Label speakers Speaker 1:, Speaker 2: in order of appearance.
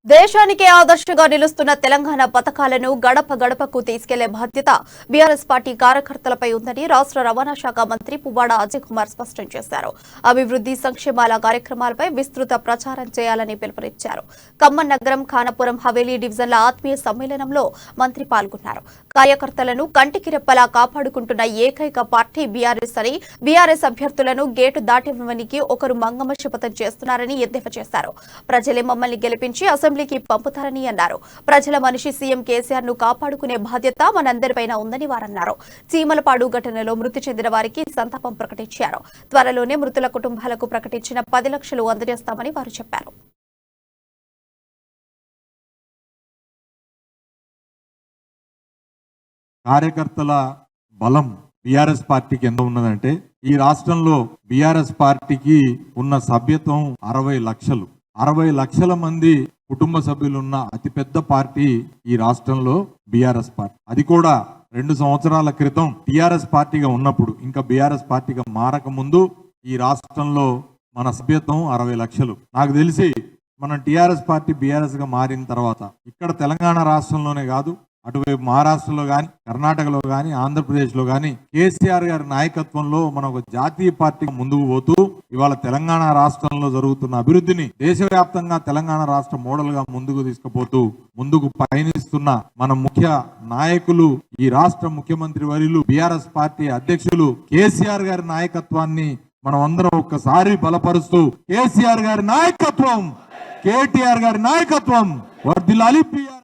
Speaker 1: దేశానికే ఆదర్శంగా నిలుస్తున్న తెలంగాణ పథకాలను గడప గడపకు తీసుకెళ్లే బాధ్యత బీఆర్ఎస్ పార్టీ కార్యకర్తలపై ఉందని రాష్ట్ర రవాణా శాఖ మంత్రి పువ్వాడ అజయ్ కుమార్ స్పష్టం చేశారు. అభివృద్ధి సంక్షేమాల కార్యక్రమాలపై విస్తృత ప్రచారం చేయాలని పిలుపునిచ్చారు. ఖమ్మం నగరం ఖానాపురం హవేలీ డివిజన్ల ఆత్మీయ సమ్మేళనంలో మంత్రి పాల్గొన్నారు. కార్యకర్తలను కంటికి రెప్పలా కాపాడుకుంటున్న ఏకైక పార్టీ బీఆర్ఎస్ అని, బీఆర్ఎస్ అభ్యర్థులను గేటు దాటివ్వడానికి ఒకరు మంగమ్మ శపథం చేస్తున్నారని ఎద్దేవా చేశారు. ప్రజలే మమ్మల్ని గెలిపించి అసెంబ్లీకి పంపుతారని అన్నారు. ప్రజల మనిషి సీఎం కేసీఆర్ ను కాపాడుకునే బాధ్యత మనందరిపైన ఉందని వారన్నారు. చీమలపాడు ఘటనలో మృతి చెందిన వారికి సంతాపం ప్రకటించారు. త్వరలోనే మృతుల కుటుంబాలకు ప్రకటించిన 10 లక్షలు అందజేస్తామని వారు చెప్పారు.
Speaker 2: కార్యకర్తల బలం బీఆర్ఎస్ పార్టీకి ఎంత ఉన్నదంటే, ఈ రాష్ట్రంలో బీఆర్ఎస్ పార్టీకి ఉన్న సభ్యత్వం 60 లక్షలు. 60 లక్షల మంది కుటుంబ సభ్యులున్న అతిపెద్ద పార్టీ ఈ రాష్ట్రంలో బీఆర్ఎస్ పార్టీ. అది కూడా 2 సంవత్సరాల క్రితం టీఆర్ఎస్ పార్టీగా ఉన్నప్పుడు, ఇంకా బీఆర్ఎస్ పార్టీగా మారక ముందు ఈ రాష్ట్రంలో మన సభ్యత్వం 60 లక్షలు. నాకు తెలిసి మనం టీఆర్ఎస్ పార్టీ బీఆర్ఎస్ గా మారిన తర్వాత ఇక్కడ తెలంగాణ రాష్ట్రంలోనే కాదు, అటువైపు మహారాష్ట్రలో కానీ, కర్ణాటకలో కానీ, ఆంధ్రప్రదేశ్లో కానీ కేసీఆర్ గారి నాయకత్వంలో మనం ఒక జాతీయ పార్టీ ముందుకు పోతూ ఇవాళ తెలంగాణ రాష్ట్రంలో జరుగుతున్న అభివృద్ధిని దేశవ్యాప్తంగా తెలంగాణ రాష్ట్ర మోడల్ గా ముందుకు తీసుకుపోతూ ముందుకు పయనిస్తున్న మన ముఖ్య నాయకులు, ఈ రాష్ట్ర ముఖ్యమంత్రి వర్యులు, బీఆర్ఎస్ పార్టీ అధ్యక్షులు కేసీఆర్ గారి నాయకత్వాన్ని మనం అందరం ఒక్కసారి బలపరుస్తూ కేసీఆర్ గారి నాయకత్వం, కేటీఆర్ గారి నాయకత్వం వర్ధిల్లాలి.